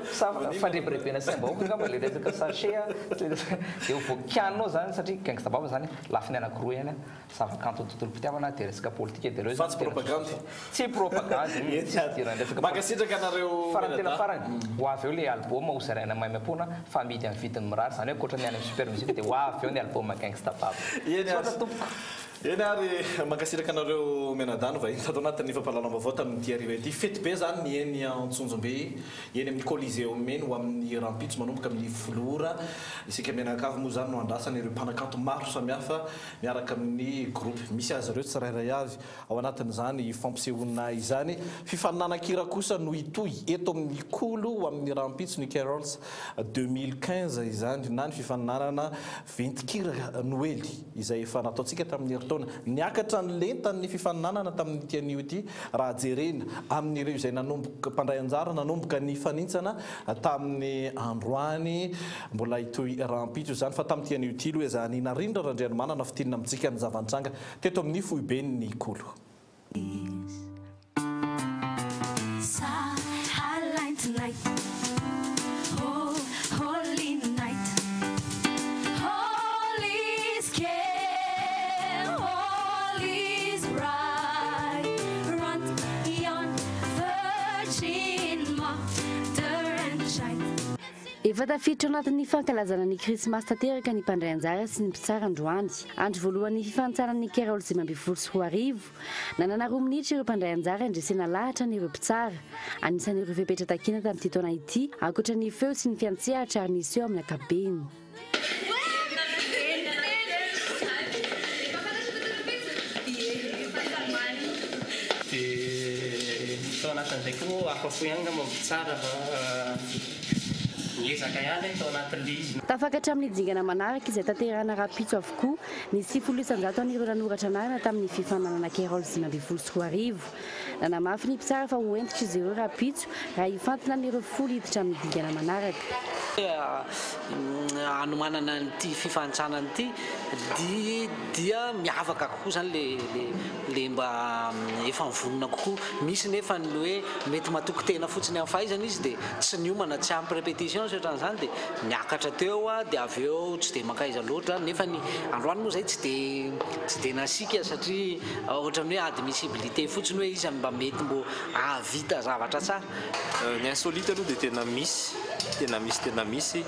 fandrebirebena saim-bahoaka ngamba le resaka sachet dia ho voakianao zany satria Gangsta Baba zany lafiny anakiroa ihany zavakanto ny tontolo fitiavana dia resaka politika dia reo fa tsy propagandy tsy propagandy makasitraka anareo farany tena farany ho avy eo le album hozaraina maimapona fa amidy amin'ny vidiny mirary zany hoe koatra ny any amin'ny super musique dia ho avy eo ny album Gangsta Baba eny ary mankasiraka anareo menadano va iny tato anatin'ny fampahalalam-baovao tamin'ity hariva ity fety be zany ny eny Antsonjombe eny amin'ny Coliseum eny ho amin'ny rampitso manomboka amin'ny folora isika menakavy moa zany no andrasany ireo mpanakanto maro samihafa miaraka amin'ny groupe misy azy ireo tsirairay avy ao anatin'izany fampisehoana izany fifaninanakira kosa no hitohy eto amin'ny kolo amin'ny rampitso ny Carols 2015 izany na ny fifaninanana ventikira Noely izay efa nataontsika tamin'ny niakatra ny lentan'ny fifaninanana tamin'ny tianio ity raha jerena amin'ireo izay nanomboka mpandray anjara nanomboka ny fanintsana tamin'ny androany mbola hitohy rampitso zany fa tamin'ny tianio ity aloha ezahaniana rindra randrianomanana fitinina amintsika ny zavantranga teto amin'ny foibeny ny kolo efa tafiditra anatin'ny fankalazana ny krismasy tanteraka ny mpandray anjara sy ny mpitsara androany andro voalohan'ny fifanitsaran'ny Carol 2024 nanana 2 minitra ireo mpandray anjara indresena lahatra ny ireo mpitsara anisan'ireo fepetra takina tamin'ity taona ity ankoatra ny feo sy ny fiantsehatra ary nisy eo amin'ny ankabeny anatin'izay koa afafo ihany ngamba mpitsara tafakatra amin'ny dingana manaraka izay tanterahana rapitso avokoa ny 700 an'ireo nanoratra anarana tamin'ny fifaninanana Carol 2024 nanamafy ny mpitsara fa ho entitra izy ireo rapitso raha hifantina n'ireo folo hiditra amin'ny dingana manaraka anomanana nyity fifantsana ity dia miavaka kokoa zany le mba efa mivonona kokoa. Misy nefa ny hoe mety matoky tena fotsiny amin'ny fahaizana izy dia tsy niomana, tsy ampy répétition sy ohatran'izany dia miakatra teo dia avy eo tsy dia makaiza loatra. Nefa ny androany moa zay tsy dia nasika satria ohatran'ny hoe admissibilité fotsiny hoe izy mba mety mbo ahavita zavatra tsara. Ny insolite aloha dia tena misy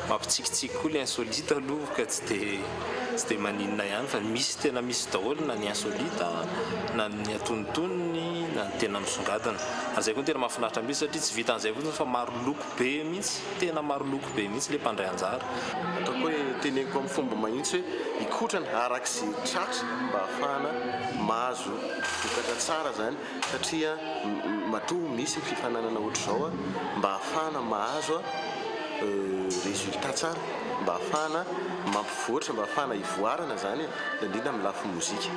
mampitsikitsiky koa le insolite aloha ka tsy dia maninona ihany fa misy tena misy daholo na ny insolite na ny atonontonony na ny tena misongadana. Ary zay koa tena mahafinaritra mihitsy satria tsy vita an'izay fotsiny fa maro loko be mihitsy, tena maro loko be mihitsy le mpandray anjara. Ataoko hoe teneniko amin'ny fomba mahitsy hoe ikotrana arak'izay tratra mba ahafahana mahazo vokatra tsara zany satria matoa misy fifananana ohatr'izao mba ahafahana mahazo résultat tsara, mba ahafahana mampivoatra, mba ahafahana ivoarana zany indrindra amin'ny lafy mozika.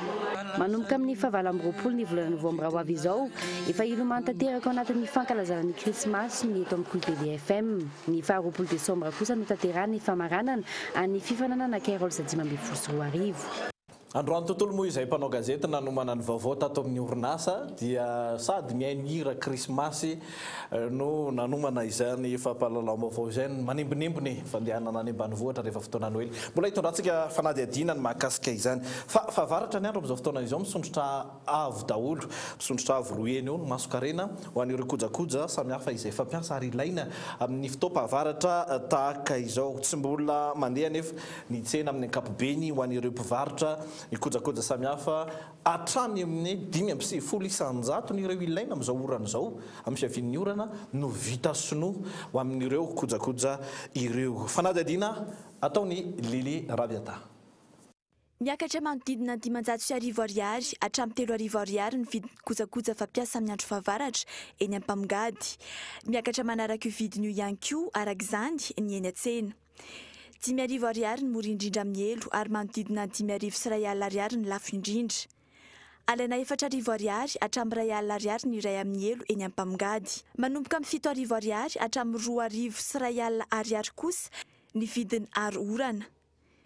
Manomboka amin'ny 7 ny volana novambra ho avy izao, efa ilomany tanteraka ao anatin'ny fankalazana ny krismasy ny eto amin'ny Kolibely FM. Ny 20 desambra kosa no tanterahany famaranana any fifananana Carol Sadimambefolo. Androany tontolo moa izay mpanao gazety nanomana ny vaovao tato amin'ny orinasa dia sady mihaino hira krismasy no nanomana izany fampalalao-baovao izany manimbonimbony fandehanana any ambanivohitra rehefa fotoana Noely. Mbola hitondrantsika fanadihadiana ny mahakasika izany fa fahavaratra ny andro amin'izao fotoana izao misondrotra avo daholo, misondrotra avo roeny eo no masokarena ho an'ireo kojakoja samihafa izay fampiasa ary ilaina amin'ny fotoam-pahavaratra tahaka izao. Tsy mbola mandeha nefa ny tsena amin'ny ankapobeny ho an'ireo mpivarotra ny kojakoja samihafa hatrany amin'ny 5,700 n'ireo ilaina amin'izao orana izao amin'ny fiavian'ny orana no vita sinoa ho amin'ireo kojakoja ireo. Fanadihadiana ataony Lili Rabiata. Miakatra manodidina 500 ariary hatramin'ny 3 ariary ny vidiny kojakoja fampiasa amin'ny andro fahavaratra eny am-pamongady. Miakatra manaraka io vidiny io ihany koa arak'izany ny eny an-tsena. 5 ariary ny mora indrindra amin'ny elo ary manodidina 5,100 ariary ny lafo indrindra. Alaina 4 ariary hatramin'ny 1 ariary ny iray amin'ny elo eny am-pamongady. Manomboka amin'ny 7 ariary hatramin'ny 2,100 ariary kosa ny vidiny aro orana.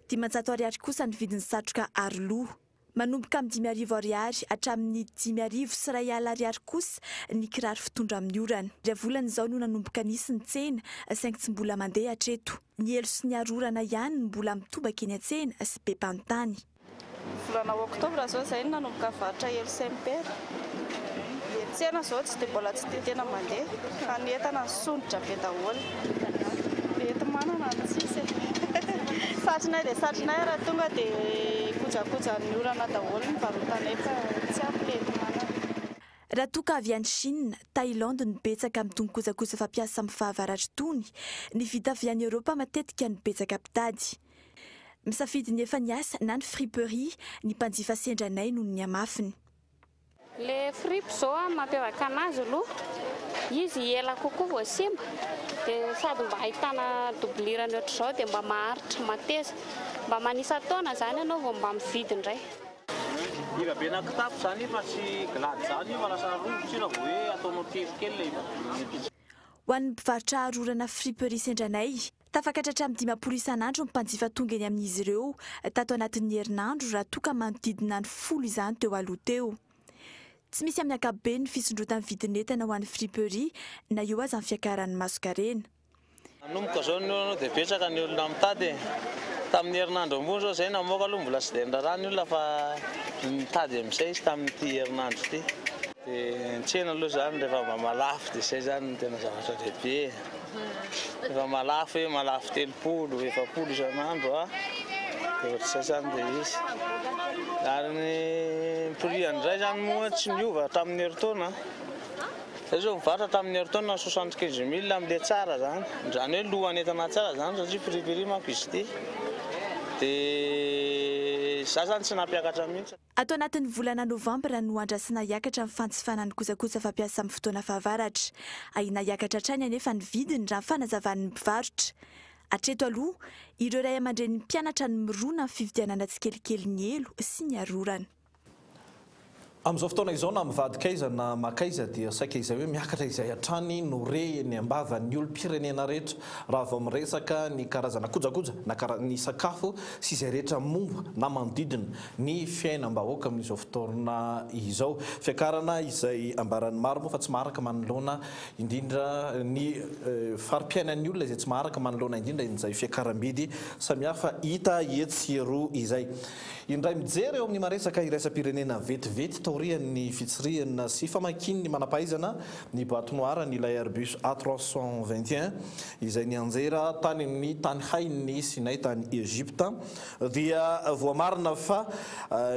500 ariary kosa ny vidiny satroka aro loha. Manomboka amin'ny 5 ariary hatramin'ny 5,100 ariary kosa ny kiraro fitondra amin'ny orana. Ireo volana izao no nanomboka nisy ny tsena saingy tsy mbola mandeha hatreto. Ny elo sy ny aro orana ihany no mbola mitobaka eny an-tsena sy be mpanontany. Volana oktobra zao zay nanomboka varotra elo Saint-Père. Ny tsena zao tsy dia mbola tsy dia tena mandeha fa ny entana ny sondrotra be daholo. Mety manana ny tsisy. Satrinay dia satrinay raha tonga dia kojakoja ny orana daholo ny varotanay fa tsy ampy le manana. Raha toka avy any Chine, Thaïlande ny betsaka amin'itony kojakoja fampiasa amin'ny fahavaratra tony, ny vita avy any Europa matetika ny betsaka mpitady. Misafidy ny efa niasa na ny friperie ny mpanjifa sendranay noho ny amafiny. Le fripe zao mampiavaka anazy aloha izy ela kokoa vao simba dia sady mba ahitana doblirany ohatr'izao dia mba maharitra mateza, mba manisa taona zany ianao vao mba mividy indray. Ira be nakitapo zany fa tsy glady zany fa lasa rongotra ina vao hoe ataonao kelikely le. Ho an'ny mpivarotra arorana friperie sendranay, tafakatra hatramin'ny 10 isan'andro ny mpanjifa tonga eny amin'izy ireo tato anatin'ny herinandro raha toka manodidina ny 10 izany teo aloha teo. Tsy misy amin'ny ankapobeny ny fisondrotan'ny vidin'entana ho an'ny friperie na io aza ny fiakaran'ny masokarena. Nanomboka zao ny olona dia betsaka ny olona mitady. Tamin'ny herinandro ambony zao zay namoaka aloha mbola tsy dia nirahara ny olona fa mitady amin'izay izy tamin'ity herinandro ity. Dia ny tsena aloha zany rehefa mba malafo dia izay zany no tena zavatra lehibe. Rehefa malafo hoe malafo 30, 70 isan'andro dia ohatr'izay zany dia izy. Ary ny prix an'izay zany moa tsy miova tamin'ny herintaona. Izay zao mivarotra tamin'ny herintaona 75 000 amin'ilay tsara zany. Izany hoe lohan'ny entana tsara zany satria friperie manko izy ity. Dia za zany tsy nampiakatra mihitsy. Ato anatin'ny volana novambra no andrasana hiakatra amin'ny fanjifanany kojakoja fampiasa amin'ny fotoana fahavaratra. Ahina hiakatra hatrany anefa ny vidiny raha fanazavan'ny mpivarotra. Hatreto aloha, ireo ray aman-dren'ny mpianatra ny mirona amin'ny fividianana tsikelikely ny elo sy ny arorana. Amin'izao fotoana izao na mivadika aiza na maka aiza dia saika izay hoe miakatra izay hatrany no re ny ambava ny olom-pirenena rehetra raha vao miresaka ny karazana kojakoja na ny sakafo sy izay rehetra momba na manodidina ny fiainam-bahoaka amin'izao fotoana izao. Fiakarana izay ambaran'ny maro moa fa tsy maharaka manoloana indrindra ny fari-piainan'ny olona izay tsy maharaka manoloana indrindra izay fiakaram-bidy samihafa hita etsy roa izay. Indray mijery eo amin'ny maresaka iraisam-pirenena vetivety taorian'ny fitsirihana sy famakian'ny manampahaizana ny boîte noire nyilay Airbus A321 izay nianjera tany ny tany hainy Sinai tany Egypta dia voamarina fa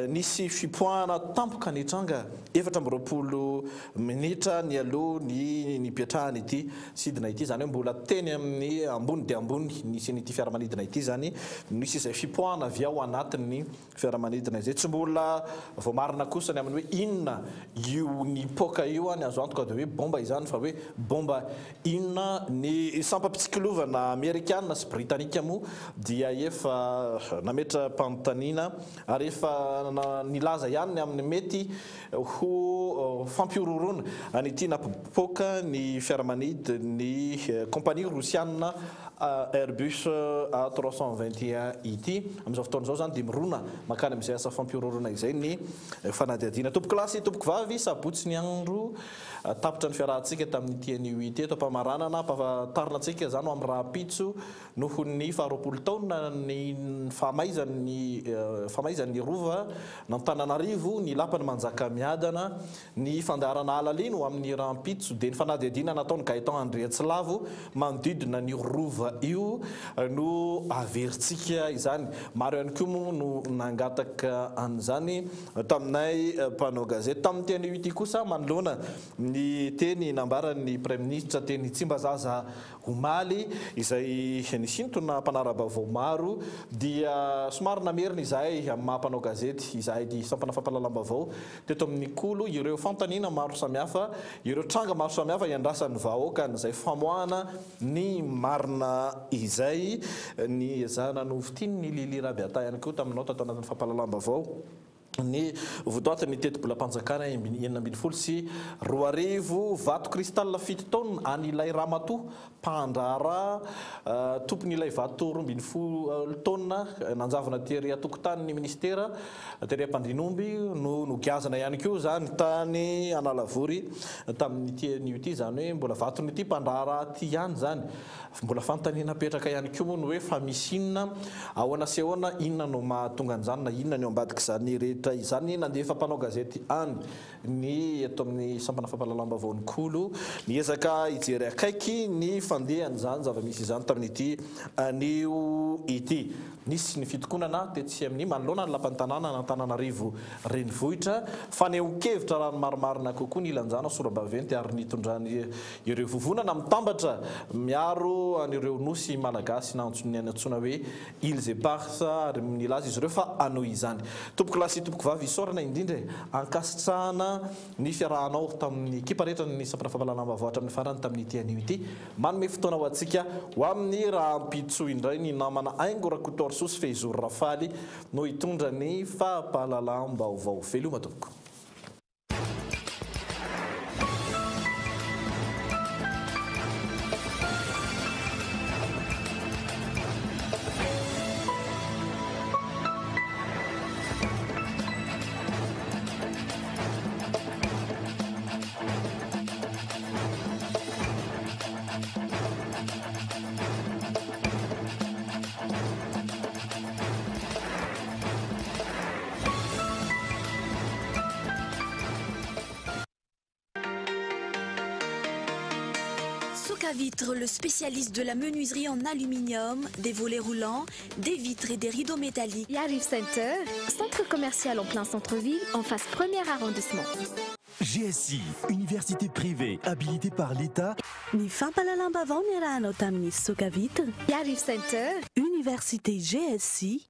nisy fipoahana tampoka ny tranga 420 minitra ny aloha ny piatrahany ity sidina ity zany hoe mbola teny amin'ny ambony dia ambony nisy n'ity fiaramanidina ity zany nisy izay fipoahana avy ao anatin'ny fiaramanidina izay tsy mbola voamarina kosa ny amin'ny hoe inona io ny poka io any azo antoka dia hoe bomba izany fa hoe bomba inona ny sampampitsikilovana amerikana sy britanika moa dia efa nametra mpanontaniana ary efa nilaza ihany amin'ny mety ho fampiororona an'ity napoka ny fiaramanidy ny kompania rosiana Airbus A321 ity amin'izao fotoana izao zany dia mirona makany amin'izay asa fampiororona izay ny fanadihadiana. Tompoko lasy tompoko vavy sabotsy ny andro tapitra ny fiarahantsika tamin'ny TNU ity eto ampamaranana ampahatarina antsika zany ho amin'ny rahapitso noho ny 20 taona ny famaizan'ny rova n'Antananarivo ny lapany manjaka miadana ny fandaharana alalino amin'ny rahampitso dia ny fanadihadiana nataony Gaëtan Andriatsilavo manodidina ny rova io no averintsika izany. Maro ihany koa moa no nangataka an'izany taminay mpanao gazety tamin'ny TNU ity kosa manoloana ny teny nambaran'ny Premier Ministre teny Tsimbazaza Omaly izay nisintona mpanara-baovao maro dia somary namerina izahay amin'ny maha-mpanao gazety izahay di sampana fampahalalam-baovao teto amin'ny kolo ireo fantaniana maro samihafa ireo tranga maro samihafa iandrasan'ny vahoaka izay famoahana ny marina izay ny zana novotiny ny Lili Rabiata ihany koa taminao tato anatin'ny fampahalalam-baovao ny votoaty ny tetim-bola-panjakana 920 sy 2000 vato cristal 7 taona an'ilay Ramatoa mpandrara tompon'ilay vato 20 taona nanjavona tery atokotany ny ministera tery Ampandrinomby no nogiazana ihany koa zany tany Analavory tamin'ny TNU ity zany hoe mbola vaton'ity mpandrara ty ihany zany mbola fantaniana petraka ihany koa moa no hoe fa misy inona ahoana sy ahoana inona no mahatonga an'izany na inona ny ambadika izany rehetra izany nandefa mpanao gazety any ny eto amin'ny sampana fampahalalam-baovao ny kolo niezaka ijery akaiky ny fandehany zany zava-misy izany tamin'ity anio ity nisy ny fitokonana tetsy amin'ny manoloana ny lapan'ny tanàna n'Antananarivo renivohitra faneho-kevitra raha ny marimarina kokoa ny ilanjana sora-baventy ary nitondrany ireo vovonana mitambatra miaro an'ireo nosy malagasy na ny antsoina hoe Îles Éparses ary nilaza izy ireo fa ano izany. Tompoko lasy tompoko vavy isorana indrindra ankasitrahana ny fiarahanao tamin'ny ekipa rehetra ny sampana fampahalalam-baovao hatramin'ny farany tamin'ny TNU ity manome fotoana ho antsika ho amin'ny rahampitso indray ny namana Aingo Rakotor Sosy Fehizoro Rafaly no hitondra ny fampahalalam-baovao. Veloma tompoko. Vitre, le spécialiste de la menuiserie en aluminium, des volets roulants, des vitres et des rideaux métalliques. Yarif Center, centre commercial en plein centre-ville, en face premier arrondissement. GSI, université privée habilitée par l'État. Ni fampahalalam-baovao ny arahanao tamin'ny Soka Vitre. Yarif Center, université GSI.